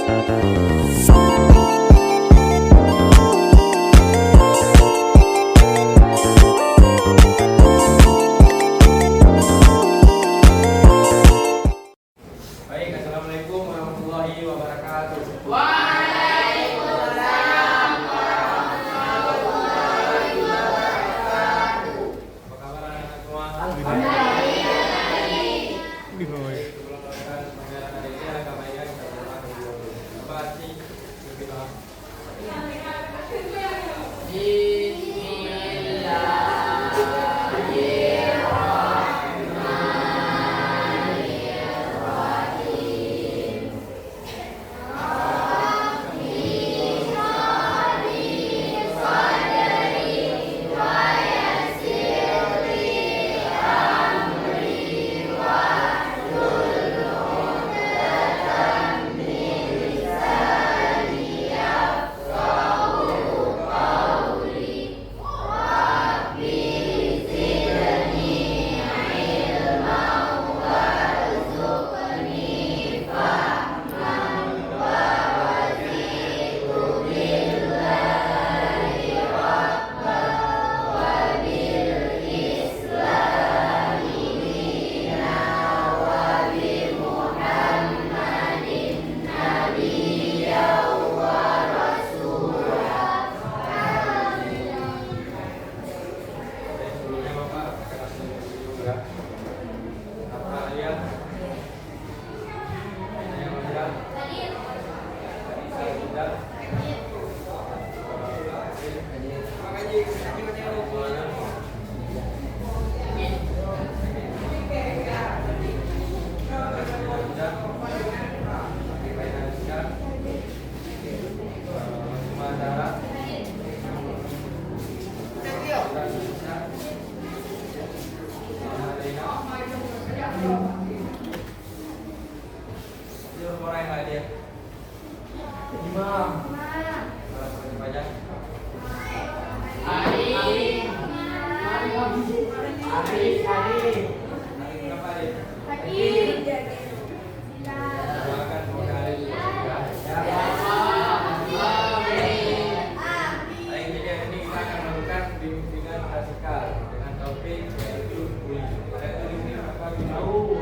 Assalamualaikum warahmatullahi wabarakatuh. Waalaikumsalam warahmatullahi wabarakatuh. Apa kabar anak-anak semua? Alhamdulillah. Sebelum melakukan pembelajaran hari ini, alangkah baiknya kita berdoa terlebih dahulu. Apa arti berdoa? Sebelumnya Bapak akan langsung juga. Apa kalian? Yang ada? Tidak. Dengan topik yaitu bullying. Pada kali ini apa tahu?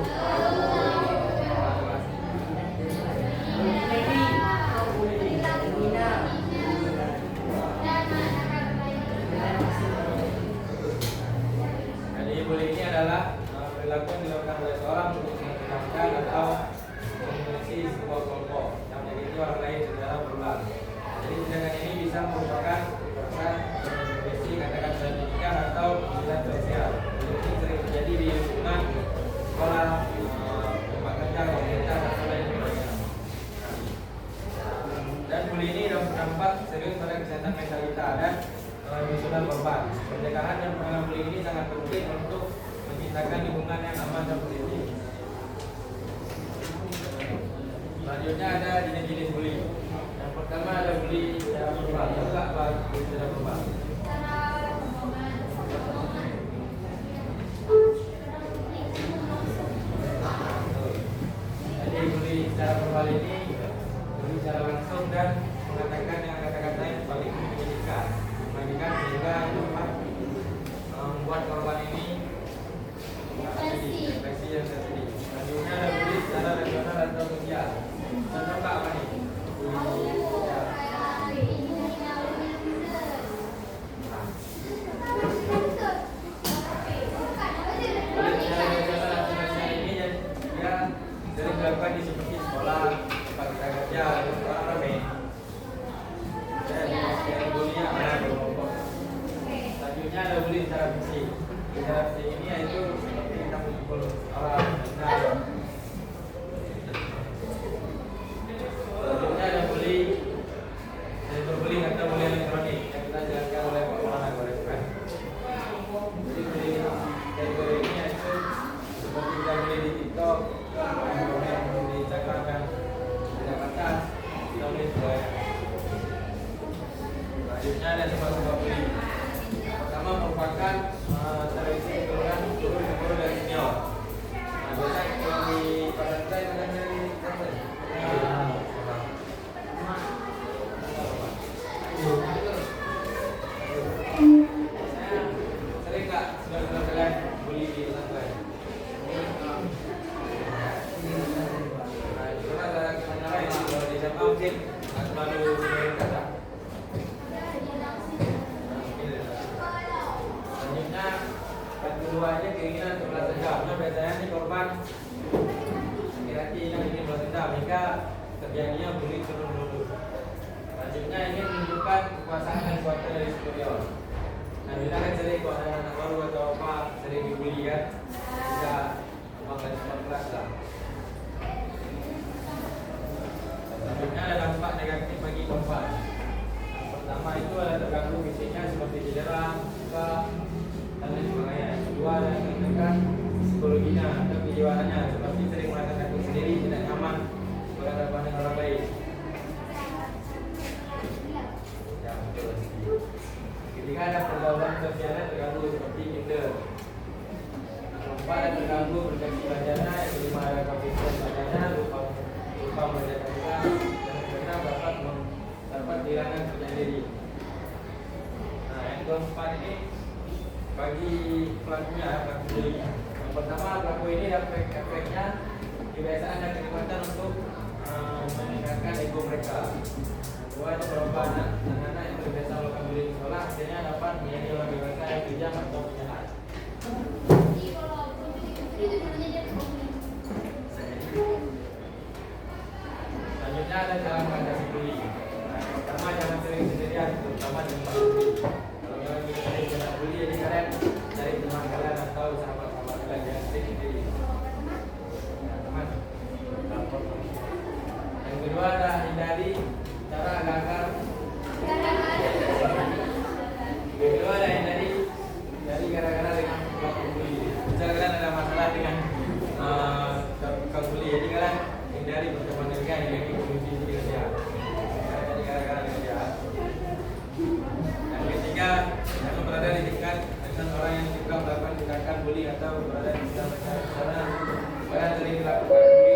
Jadi bullying ini adalah perilaku yang dilakukan oleh seorang untuk menghilangkan atau mengisi sebuah kelompok yang menyakiti orang lain secara berulang. Jadi tindakan ini bisa merupakan perbuatan agresi, katakan pendidikan atau penghinaan sosial. Ini sering terjadi di lingkungan sekolah, tempat kerja, komunitas, dan lain sebagainya. Dan bullying ini berdampak serius pada kesehatan mental kita dan emosional korban. Pencegahan dan penanganan bullying ini sangat penting untuk menciptakan lingkungan yang aman dan positif. Selanjutnya ada jenis-jenis bullying. Yang pertama ada bullying secara verbal. Enggak bullying secara verbal. Jadi bullying secara verbal ini bullying secara langsung dan mengatakan yang kata-kata yang paling menyedihkan, sehingga membuat korban ini depresi yang terjadi. Selanjutnya ada bullying secara regional atau sosial. Contoh apa nih? Bullying sosial. Bullying secara regional atau sosial ini dia sering dilakukan di seperti sekolah, tempat kita kerja, tempat ramai. Jadi bullying ada kelompok. Selanjutnya ada bullying secara fisik. Secara fisik ini yaitu seperti kita memukul orang. Selanjutnya ada bullying, cyberbullying atau bullying elektronik yang kita jalankan oleh orang agresif. Jadi bullying cyber ini yaitu seperti kita bullying di TikTok, di Instagram dan di Jakarta, di sebagainya. Selanjutnya ada sebab-sebab bullying. Pertama merupakan tradisi keturunan guru dari senior. Biasanya mungkin terlalu singkat tak? Selanjutnya yang kedua ini keinginan untuk balas dendam. Nah, biasanya ini korban laki-laki yang ingin balas dendam hingga terjadinya bully turun dulu. Selanjutnya ingin menunjukkan kekuasaan dan kuasa dari superior. Nah, bila kan sering kalau ada anak baru atau apa sering dibully kan, bisa membanggakan cepat kelas lah. Selanjutnya ada dampak negatif bagi korban. Yang pertama itu ada terganggu fisiknya seperti cedera, luka, dan lain sebagainya. Yang kedua ada menekan psikologinya atau kejiwaannya seperti sering merasa takut sendiri, tidak nyaman berhadapan dengan orang lain. Ketika ada pergaulan sosialnya terganggu seperti kita. Keempat ada terganggu berkaki belajarnya, yang kelima ada kemampuan belajarnya, lupa belajar dan kita dapat kehilangan percaya diri. Nah, yang keempat ini bagi pelakunya, pelaku bullying. Yang pertama, pelaku ini dapat efeknya kebiasaan dan kekuatan untuk meningkatkan ego mereka. Kedua, itu beberapa anak-anak yang terbiasa melakukan bullying di sekolah akhirnya dapat menjadi orang dewasa yang kejam atau penjahat. Selanjutnya ada cara mengatasi bullying. Nah, pertama jangan sering sendirian, terutama di tempat bully. Kalau memang kita sering kena bully, jadi kalian cari teman kalian atau sahabat-sahabat kalian, jangan sering sendiri. Nah, teman, lapor. Yang kedua ada hindari cara agar yang kedua ada hindari gara-gara dengan pelaku bully. Misalnya kalian ada masalah dengan tukang bully, jadi kalian hindari berteman dengan yang komunikasi dengan dia. Jadi gara-gara dengan dia. Yang ketiga, jangan berada di dekat dengan orang yang suka melakukan tindakan bully atau berada di sekitar mereka. Karena kalian sering melakukan bully.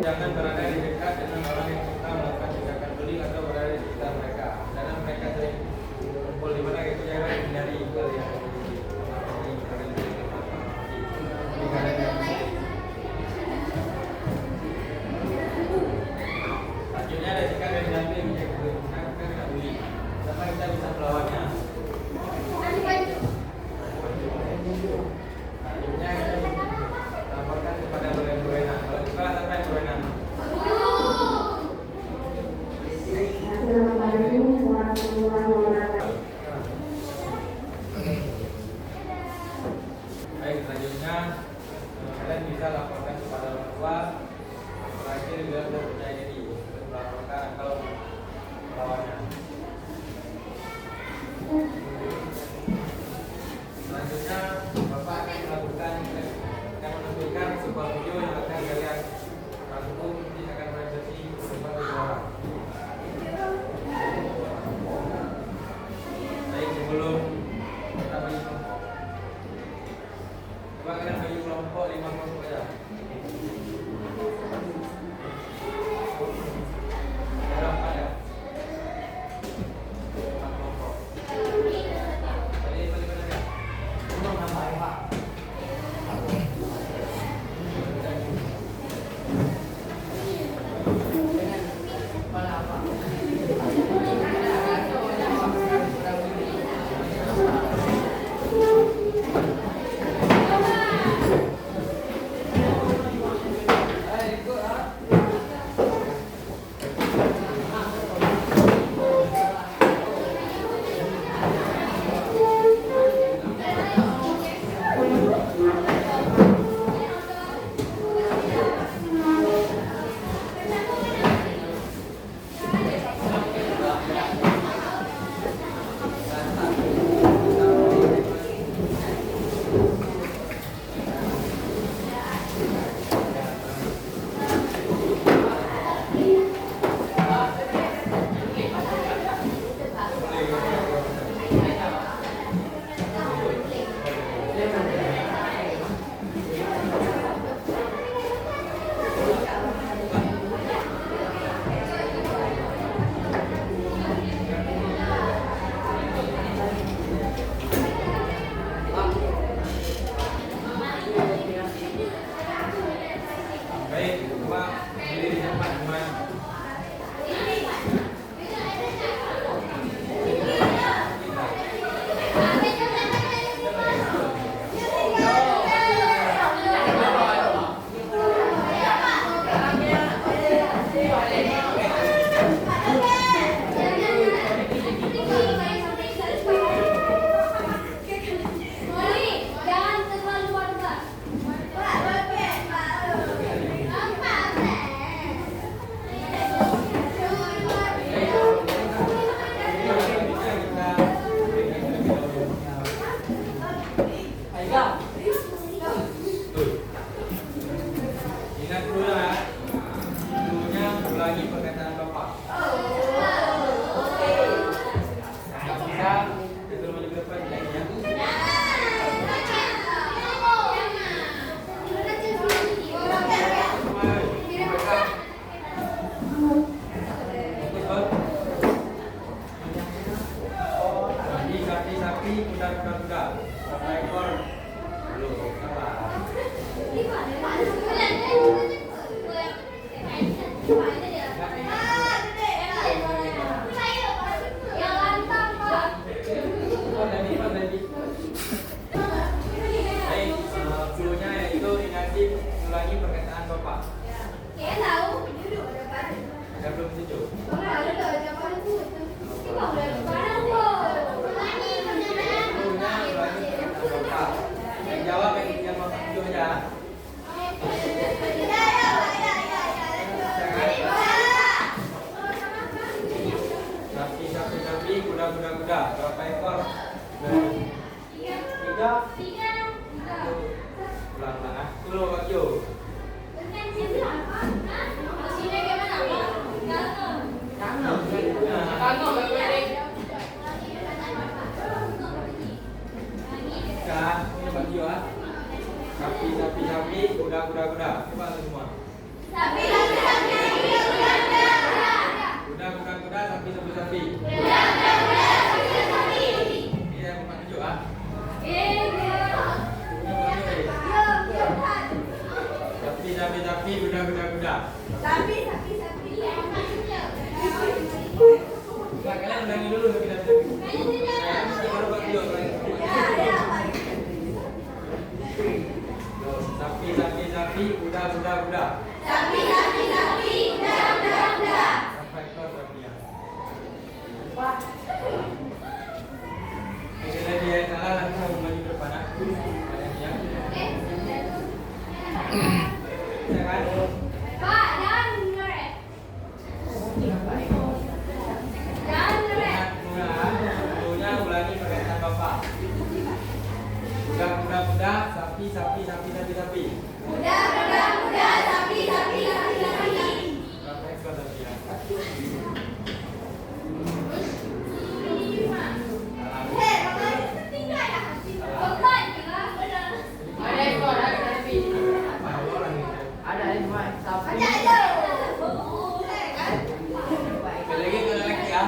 Jangan berada di dekat dengan orang yang suka melakukan tindakan bully atau berada di sekitar mereka. Karena mereka sering kumpul di mana itu, jangan hindari hal yang selanjutnya ada sikap yang diambil menjaga kena bully. Sama kita bisa melawannya. Selanjutnya kita laporkan kepada berwenang. Kalau kita sampai berwenang. Baik, selanjutnya kalian bisa laporkan kepada orang tua. Terakhir bila sudah percaya diri untuk melaporkan atau melawannya. Selanjutnya Bapak akan menampilkan sebuah video yang akan kalian rangkum di akan organisasi berupa orang. Baik, sebelum kita bagi kelompok, coba kalian bagi kelompok 5 kelompok saja. Ada 4 ya? 4 kelompok. Balik mana ya? ya. Sapi, kuda. Berapa ekor? 3. Ulang. Dulu Pak Jo. Sapi, kuda. Coba semua. Kuda, sapi. Iya, bukan Jo ah. Sapi, kuda. Nah, kalian ulangi dulu kita. Baru Pak Jo. Sapi, kuda. Berapa ekor sapinya? Ini dia yang salah nanti mau maju depan aku. Ayahnya. Ya kan? Dulunya ulangi perkataan Bapak. Kuda, sapi. Berapa ekor sapinya? Lagi ya.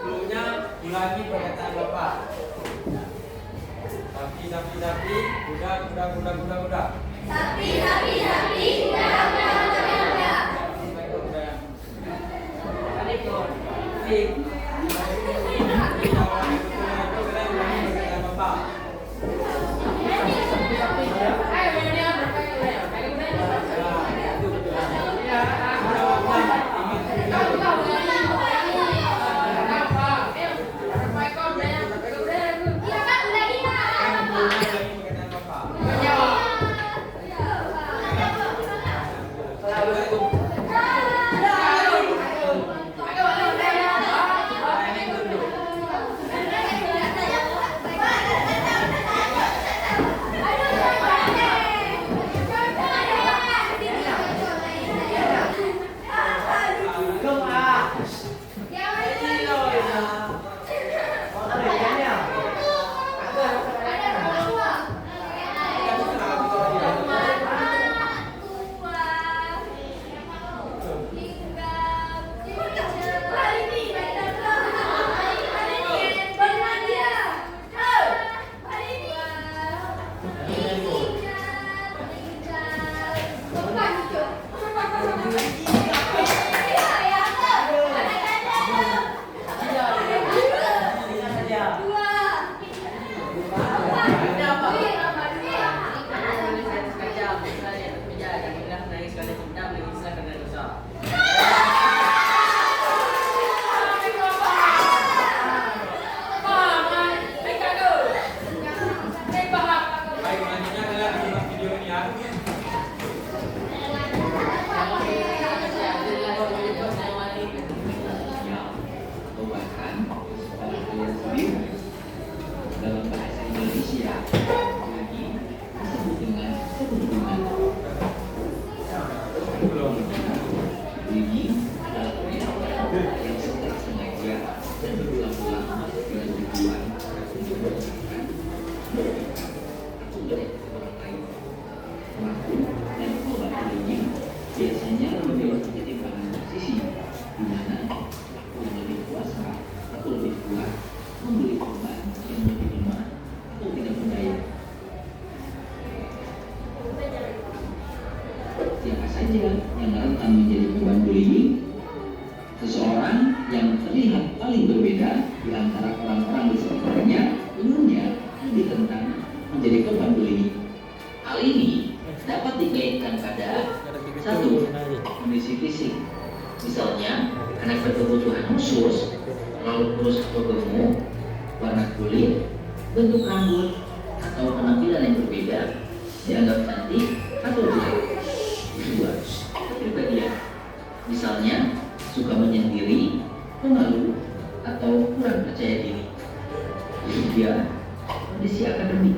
Dulunya ulangi perkataan Bapak. Sapi, kuda. Siapa saja yang rentan menjadi korban bullying? Seseorang yang terlihat paling berbeda di antara orang-orang di sekitarnya umumnya lebih rentan menjadi korban bullying. Hal ini dapat dikaitkan pada satu, kondisi fisik. Misalnya, anak berkebutuhan khusus terlalu kurus atau gemuk, warna kulit, bentuk rambut, atau penampilan yang berbeda, dianggap cantik atau jelek. Kedua, kepribadian. Misalnya, suka menyendiri, pemalu, atau kurang percaya diri. Ketiga, kondisi akademik.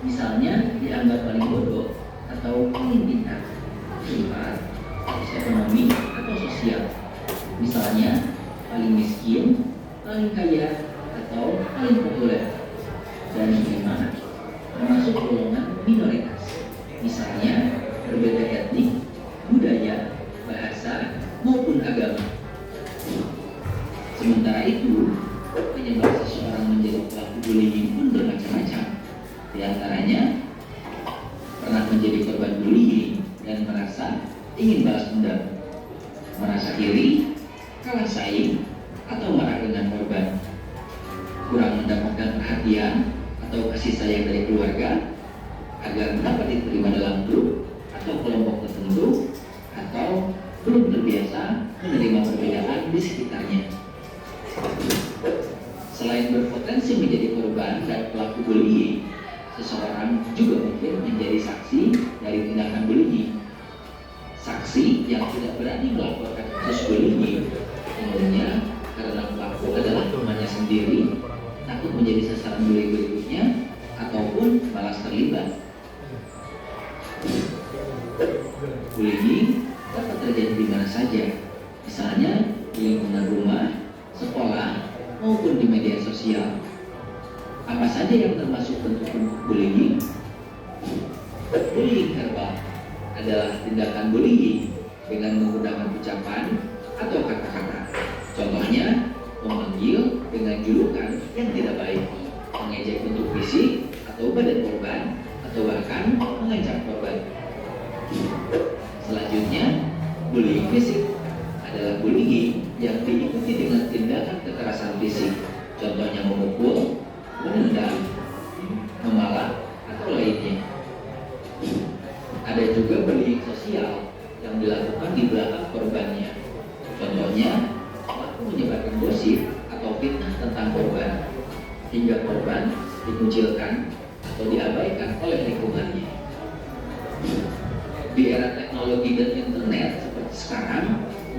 Misalnya, dianggap paling bodoh atau paling pintar. Keempat, status ekonomi atau sosial. Misalnya, paling miskin, paling kaya, atau paling populer. Dan kelima, termasuk golongan minoritas. Misalnya, berbeda etnik, budaya, bahasa, maupun agama. Sementara itu, penyebab seseorang menjadi pelaku bullying pun bermacam-macam. Di antaranya, pernah menjadi korban bullying dan merasa ingin balas dendam, merasa iri, kalah saing, atau marah dengan korban, kurang mendapatkan perhatian atau kasih sayang dari keluarga, agar dapat diterima dalam grup atau kelompok tertentu, atau belum terbiasa menerima perbedaan di sekitarnya. Selain berpotensi menjadi korban dan pelaku bullying, seseorang juga mungkin menjadi saksi dari tindakan bullying. Saksi yang tidak berani melaporkan kasus bullying umumnya karena pelaku adalah temannya sendiri, takut menjadi sasaran bullying berikutnya, ataupun malas terlibat. Bullying dapat terjadi di mana saja, misalnya di lingkungan rumah, sekolah, maupun di media sosial. Apa saja yang termasuk bentuk bullying? Bullying verbal adalah tindakan bullying dengan menggunakan ucapan atau kata-kata. Contohnya, memanggil dengan julukan yang tidak baik, mengejek bentuk fisik atau badan korban, atau bahkan mengancam korban. Selanjutnya, bullying fisik adalah bullying yang diikuti dengan tindakan kekerasan fisik. Contohnya memukul, menendang, memalak, atau lainnya. Ada juga bullying sosial yang dilakukan di belakang korbannya. Contohnya, pelaku menyebarkan gosip atau fitnah tentang korban, hingga korban dikucilkan atau diabaikan oleh lingkungannya. Di era teknologi dan internet seperti sekarang,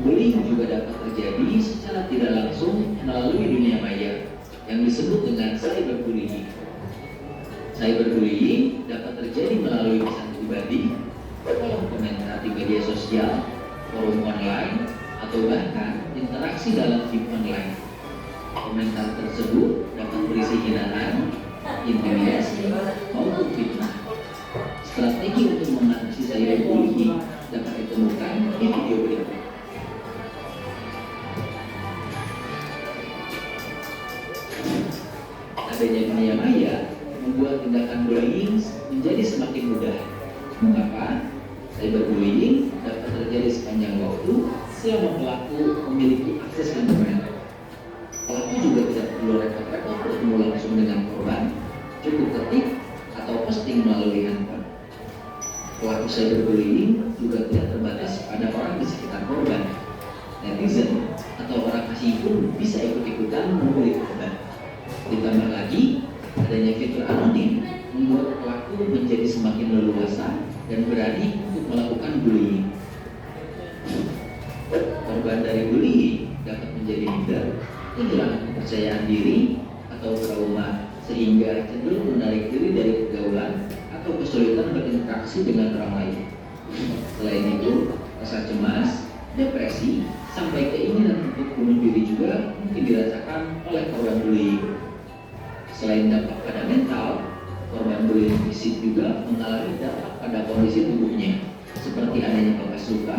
bullying juga dapat terjadi secara tidak langsung melalui dunia maya yang disebut dengan cyberbullying. Cyberbullying dapat terjadi melalui pesan pribadi, kolom komentar di media sosial, forum online, atau bahkan interaksi dalam game online. Komentar tersebut dapat berisi hinaan, intimidasi, maupun fitnah. Strategi untuk mengatasi cyberbullying dapat ditemukan di video berikut. Adanya dunia maya membuat tindakan bullying menjadi semakin mudah. Mengapa? Cyberbullying dapat terjadi sepanjang waktu selama pelaku memiliki akses internet. Pelaku juga tidak perlu repot-repot bertemu langsung dengan korban, cukup ketik atau posting melalui handphone. Pelaku cyberbullying juga tidak terbatas pada orang di sekitar korban. Netizen atau orang asing pun bisa ikut-ikutan membuli korban. Ditambah lagi, adanya fitur anonim membuat pelaku menjadi semakin leluasa dan berani untuk melakukan bullying. Korban dari bullying dapat menjadi minder, kehilangan kepercayaan diri, atau trauma sehingga cenderung menarik diri dari pergaulan atau kesulitan berinteraksi dengan orang lain. Selain itu, rasa cemas, depresi, sampai keinginan untuk bunuh diri juga mungkin dirasakan oleh korban bullying. Selain dampak pada mental, korban bullying fisik juga mengalami dampak pada kondisi tubuhnya, seperti adanya bekas luka,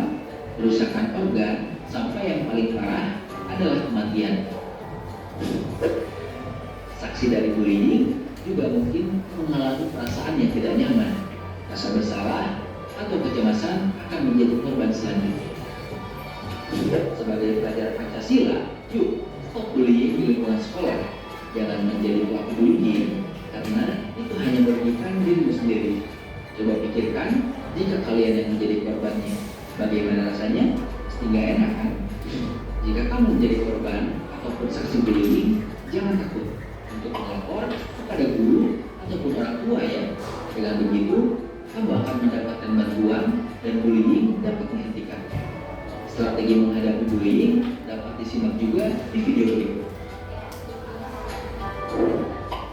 kerusakan organ, sampai yang paling parah adalah kematian. Saksi dari bullying juga mungkin mengalami perasaan yang tidak nyaman, rasa bersalah, atau kecemasan akan menjadi korban selanjutnya. Sebagai pelajar Pancasila, yuk stop bullying di lingkungan sekolah. Jangan menjadi pelaku bullying, karena itu hanya merugikan dirimu sendiri. Coba pikirkan, jika kalian yang menjadi korbannya, bagaimana rasanya? Pasti nggak enak kan? Jika kamu menjadi korban ataupun saksi bullying, jangan takut untuk melapor kepada guru ataupun orang tua ya. Dengan begitu, kamu akan mendapatkan bantuan dan bullying dapat dihentikan. Strategi menghadapi bullying dapat disimak juga di video berikut.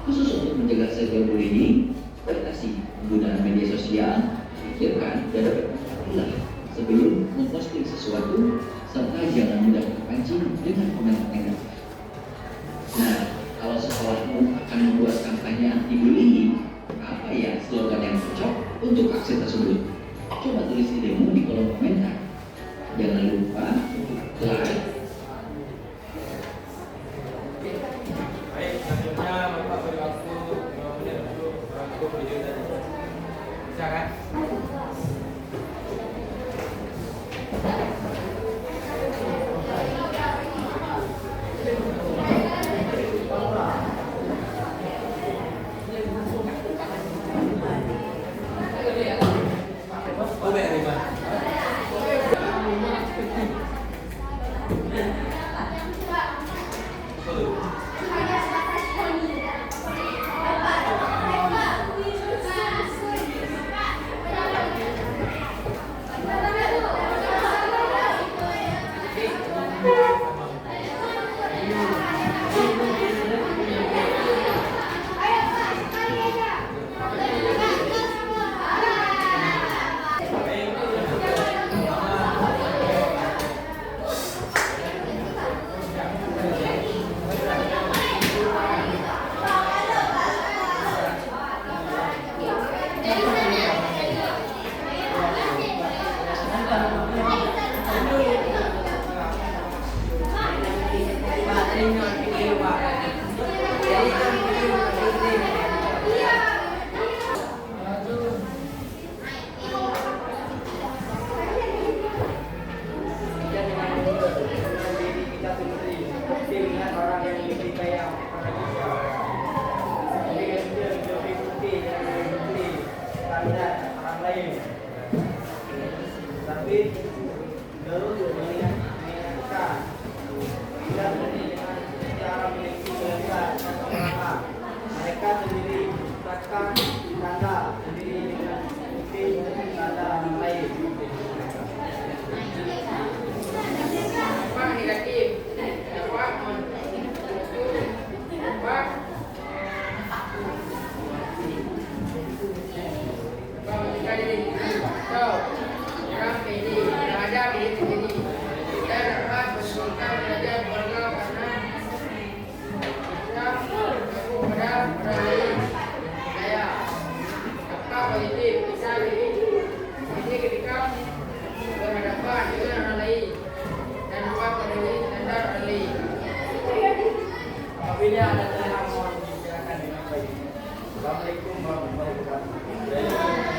Khusus untuk mencegah cyberbullying, batasi penggunaan media sosial, pikirkan dan dapat berhati-hati sebelum memposting sesuatu, serta jangan mudah terpancing dengan komentar negatif. Nah, kalau sekolahmu akan membuat kampanye anti-bullying, apa ya slogan yang cocok untuk aksi tersebut? Coba tulis idemu di kolom komentar. Jangan lupa like. Baik, selanjutnya Bapak beri waktu 5 menit untuk cukup video tadi. Silakan. Tapi terus mengingatkan tidak dengan cara memiliki mereka sendiri menciptakan tanda sendiri dengan bukti tanda orang lain. Pak negatif, Pak apabila ada hal mohon dibicarakan dengan baik. Assalamualaikum warahmatullahi wabarakatuh.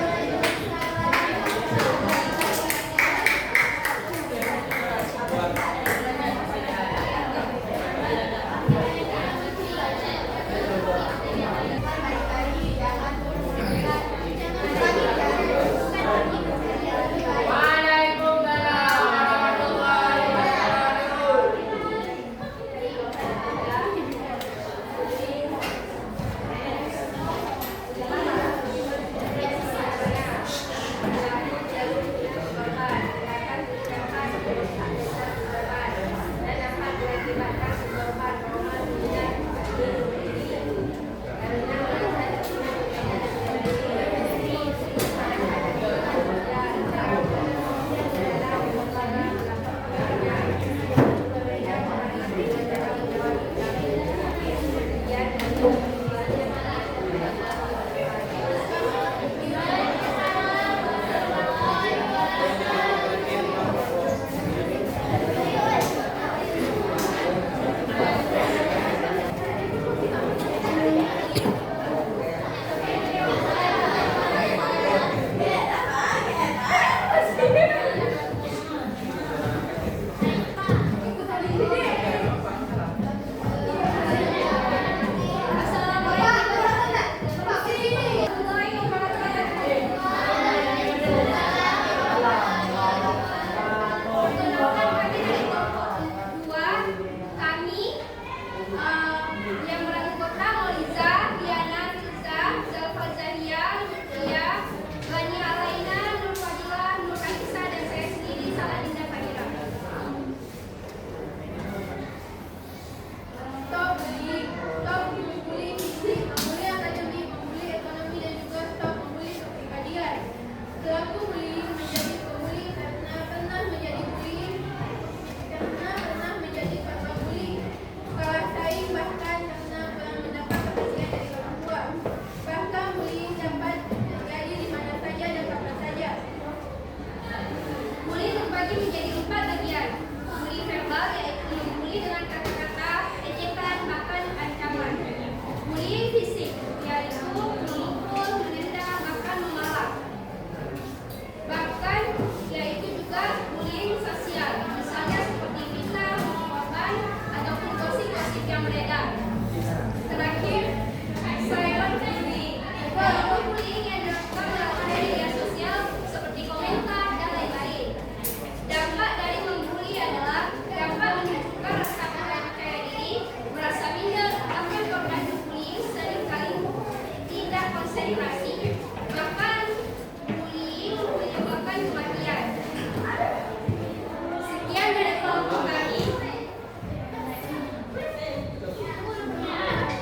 Yang merangkul kota Moliza, Diana, Firza, Zalfa Zahia, Lutfia, Bani Alaina, Nur Fadila, Nur Anissa, dan saya sendiri Saladinda Fadira. Top membuli fisik, membuli akademik, membuli ekonomi, dan juga top membuli kepribadian. Pelaku bullying menjadi pembuli karena pernah menjadi bullying, karena pernah menjadi korban bullying, kalah saing, bahkan karena pernah mendapat kebencian dari orang tua. Bahkan bullying dapat terjadi di mana saja dan kapan saja. Bullying terbagi menjadi 4 bagian. Bullying verbal yaitu membuli dengan kata-kata, ejekan, bahkan ancaman. Bullying fisik yaitu memukul, menendang, bahkan memalak. Bahkan yaitu juga bullying sosial, misalnya seperti fitnah, korban, ataupun gosip-gosip yang beredar. Terakhir, silent bullying, yaitu bullying yang dilakukan melalui media sosial seperti komentar dan lain-lain. Dampak dari membuli adalah dapat menunjukkan rasa percaya diri, merasa minder, bahkan korban bullying seringkali tidak konsentrasi. Bahkan bullying menyebabkan kematian. Sekian dari kelompok kami.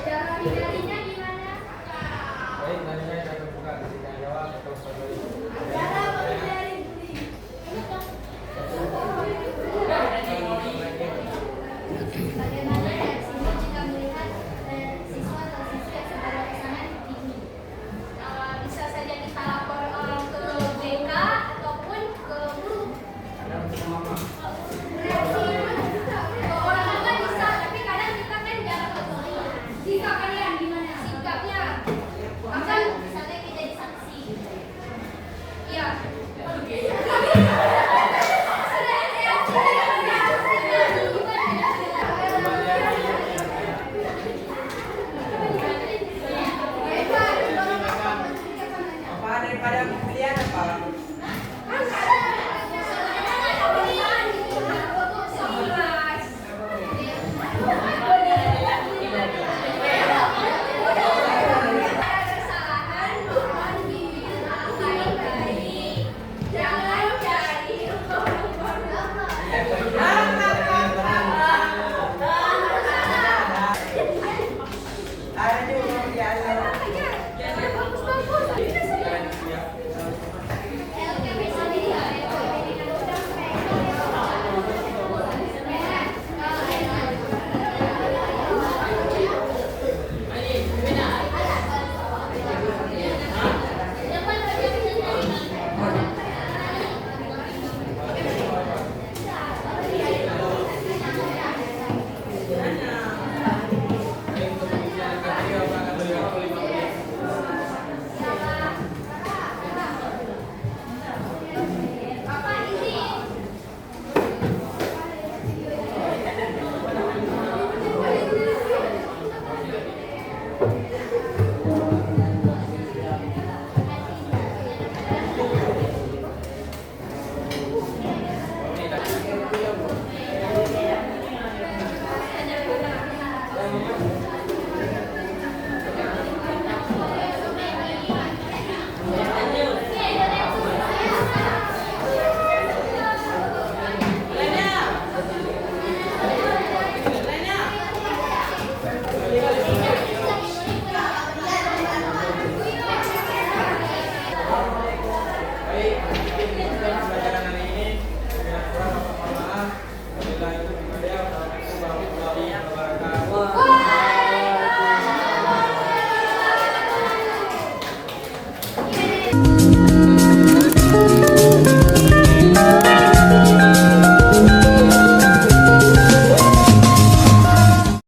Cara hindarinya gimana? Baik, nanti saya akan buka ketika jawab atau sebagai Cara menghindari bullying. Bagaimana reaksinya jika melihat siswa atau siswi yang sedang melaksanakan ini? Bisa saja kita lapor ke BK ataupun ke guru. Reaksi ke orang tua bisa, tapi kadang kita kan jarang ketemu. Jika